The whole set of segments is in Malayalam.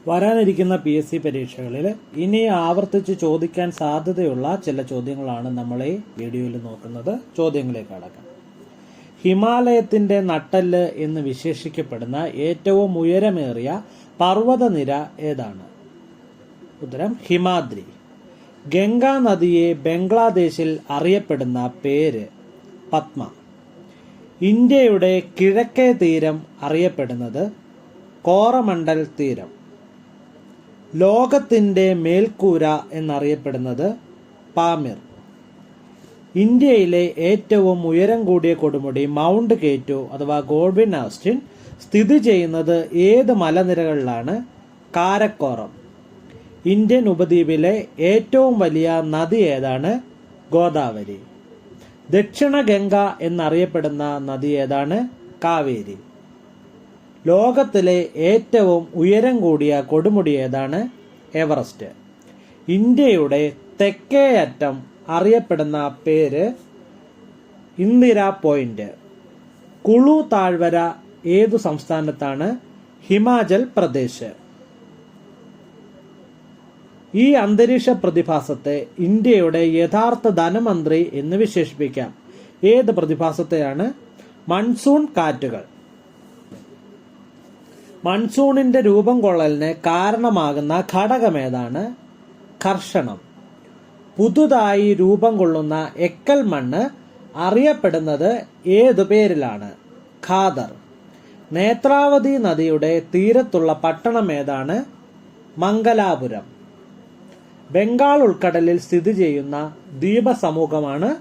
വരാനിരിക്കുന്ന PSC പരീക്ഷകളിൽ ഇനി ആവർത്തിച്ച് ചോദിക്കാൻ സാധ്യതയുള്ള ചില ചോദ്യങ്ങളാണ് നമ്മൾ ഈ വീഡിയോയിൽ നോക്കുന്നത്. ചോദ്യങ്ങളിലേക്ക് കടക്കാം. ഹിമാലയത്തിന്റെ നട്ടെല്ല് എന്ന് വിശേഷിക്കപ്പെടുന്ന ഏറ്റവും ഉയരമേറിയ പർവ്വതനിര ഏതാണ്? ഉത്തരം ഹിമാദ്രി. ഗംഗാ നദിയെ ബംഗ്ലാദേശിൽ അറിയപ്പെടുന്ന പേര് പത്മ. ഇന്ത്യയുടെ കിഴക്കേ തീരം അറിയപ്പെടുന്നത് കോറമണ്ടൽ തീരം. ലോകത്തിന്റെ മേൽക്കൂര എന്നറിയപ്പെടുന്നത് പാമിർ. ഇന്ത്യയിലെ ഏറ്റവും ഉയരം കൂടിയ കൊടുമുടി മൗണ്ട് കേറ്റോ അഥവാ ഗോഡ്വിൻ ആസ്റ്റിൻ സ്ഥിതി ചെയ്യുന്നത് ഏത് മലനിരകളിലാണ്? കാരക്കോറം. ഇന്ത്യൻ ഉപദ്വീപിലെ ഏറ്റവും വലിയ നദി ഏതാണ്? ഗോദാവരി. ദക്ഷിണ ഗംഗ എന്നറിയപ്പെടുന്ന നദി ഏതാണ്? കാവേരി. ലോകത്തിലെ ഏറ്റവും ഉയരം കൂടിയ കൊടുമുടി ഏതാണ്? എവറസ്റ്റ്. ഇന്ത്യയുടെ തെക്കേ അറ്റം അറിയപ്പെടുന്ന പേര് ഇന്ദിര പോയിന്റ്. കുളു താഴ്വര ഏതു സംസ്ഥാനത്താണ്? ഹിമാചൽ പ്രദേശ്. ഈ അന്തരീക്ഷ പ്രതിഭാസത്തെ ഇന്ത്യയുടെ യഥാർത്ഥ ധനമന്ത്രി എന്ന് വിശേഷിപ്പിക്കാം. ഏത് പ്രതിഭാസത്തെയാണ്? മൺസൂൺ കാറ്റുകൾ. മൺസൂണിന്റെ രൂപം കൊള്ളലിന് കാരണമാകുന്ന ഘടകമേതാണ്? ഘർഷണം. പുതുതായി രൂപം കൊള്ളുന്ന എക്കൽ മണ്ണ് അറിയപ്പെടുന്നത് ഏതു പേരിലാണ്? ഖാദർ. നേത്രാവതി നദിയുടെ തീരത്തുള്ള പട്ടണം ഏതാണ്? മംഗലാപുരം. ബംഗാൾ ഉൾക്കടലിൽ സ്ഥിതി ചെയ്യുന്ന ദ്വീപസമൂഹമാണ്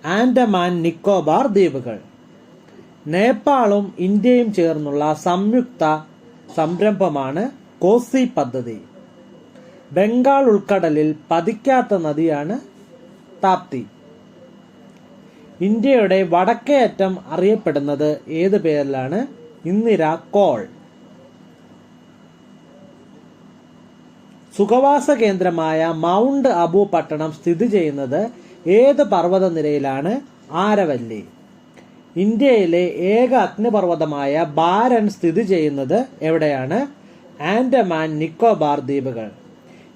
ആൻഡമാൻ നിക്കോബാർ ദ്വീപുകൾ. നേപ്പാളും ഇന്ത്യയും ചേർന്നുള്ള സംയുക്ത സംരംഭമാണ് കോസി പദ്ധതി. ബംഗാൾ ഉൾക്കടലിൽ പതിക്കാത്ത നദിയാണ് താപ്തി. ഇന്ത്യയുടെ വടക്കേ അറ്റം അറിയപ്പെടുന്നത് ഏത് പേരിലാണ്? ഇന്ദിര കോൾ. സുഖവാസ കേന്ദ്രമായ മൗണ്ട് അബു പട്ടണം സ്ഥിതി ചെയ്യുന്നത് ഏത് പർവ്വതനിരയിലാണ്? ആരവല്ലി. ഇന്ത്യയിലെ ഏക അഗ്നിപർവ്വതമായ ബാരൻ സ്ഥിതി ചെയ്യുന്നത് എവിടെയാണ്? ആൻഡമാൻ നിക്കോബാർ ദ്വീപുകൾ.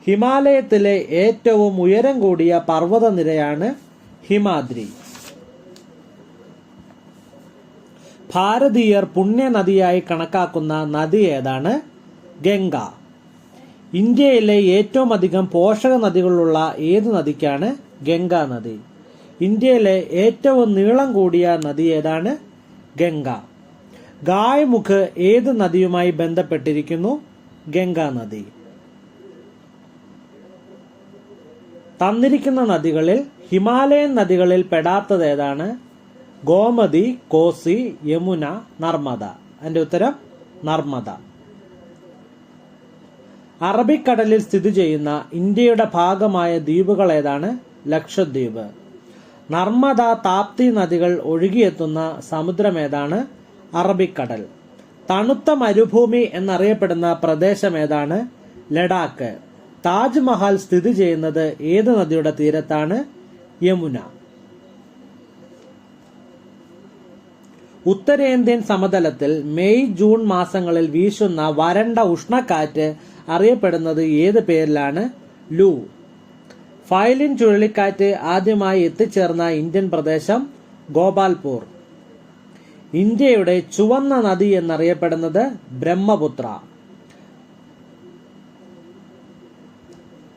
ഹിമാലയത്തിലെ ഏറ്റവും ഉയരം കൂടിയ പർവ്വതനിരയാണ് ഹിമാദ്രി. ഭാരതീയർ പുണ്യനദിയായി കണക്കാക്കുന്ന നദി ഏതാണ്? ഗംഗ. ഇന്ത്യയിലെ ഏറ്റവും അധികം പോഷക നദികളുള്ള ഏത് നദിക്കാണ്? ഗംഗാ നദി. ഇന്ത്യയിലെ ഏറ്റവും നീളം കൂടിയ നദി ഏതാണ്? ഗംഗ. ഗായ്മുഖ് ഏത് നദിയുമായി ബന്ധപ്പെട്ടിരിക്കുന്നു? ഗംഗാ നദി. തന്നിരിക്കുന്ന നദികളിൽ ഹിമാലയൻ നദികളിൽ പെടാത്തത് ഏതാണ്? ഗോമതി, കോസി, യമുന, നർമ്മദ. അതിന്റെ ഉത്തരം നർമ്മദ. അറബിക്കടലിൽ സ്ഥിതി ചെയ്യുന്ന ഇന്ത്യയുടെ ഭാഗമായ ദ്വീപുകൾ ഏതാണ്? ലക്ഷദ്വീപ്. നർമ്മദ, താപ്തി നദികൾ ഒഴുകിയെത്തുന്ന സമുദ്രം ഏതാണ്? അറബിക്കടൽ. തണുത്ത മരുഭൂമി എന്നറിയപ്പെടുന്ന പ്രദേശം ഏതാണ്? ലഡാക്ക്. താജ്മഹൽ സ്ഥിതി ചെയ്യുന്നത് ഏത് നദിയുടെ തീരത്താണ്? യമുന. ഉത്തരേന്ത്യൻ സമതലത്തിൽ മെയ് ജൂൺ മാസങ്ങളിൽ വീശുന്ന വരണ്ട ഉഷ്ണക്കാറ്റ് അറിയപ്പെടുന്നത് ഏത് പേരിലാണ്? ലൂ. ഫൈലിൻ ചുഴലിക്കാറ്റ് ആദ്യമായി എത്തിച്ചേർന്ന ഇന്ത്യൻ പ്രദേശം ഗോപാൽപൂർ. ഇന്ത്യയുടെ ചുവന്ന നദി എന്നറിയപ്പെടുന്നത് ബ്രഹ്മപുത്ര.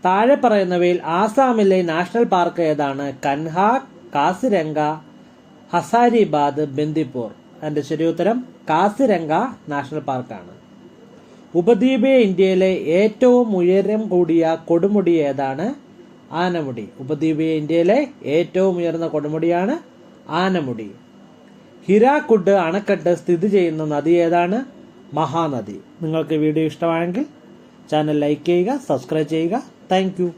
താഴെ പറയുന്നവയിൽ ആസാമിലെ നാഷണൽ പാർക്ക് ഏതാണ്? കൻഹ, കാസിരംഗ, ഹസാരിബാദ്, ബന്ദിപ്പൂർ. അതിന്റെ ശരിയുത്തരം കാസിരംഗ നാഷണൽ പാർക്കാണ്. ഉപദ്വീപീയ ഇന്ത്യയിലെ ഏറ്റവും ഉയരം കൂടിയ കൊടുമുടി ഏതാണ്? ആനമുടി. ഉപദ്വീപീയ ഇന്ത്യയിലെ ഏറ്റവും ഉയർന്ന കൊടുമുടിയാണ് ആനമുടി. ഹിരാക്കുഡ് അണക്കെട്ട് സ്ഥിതി ചെയ്യുന്ന നദി ഏതാണ്? മഹാനദി. നിങ്ങൾക്ക് വീഡിയോ ഇഷ്ടമായെങ്കിൽ ചാനൽ ലൈക്ക് ചെയ്യുക, സബ്സ്ക്രൈബ് ചെയ്യുക. താങ്ക്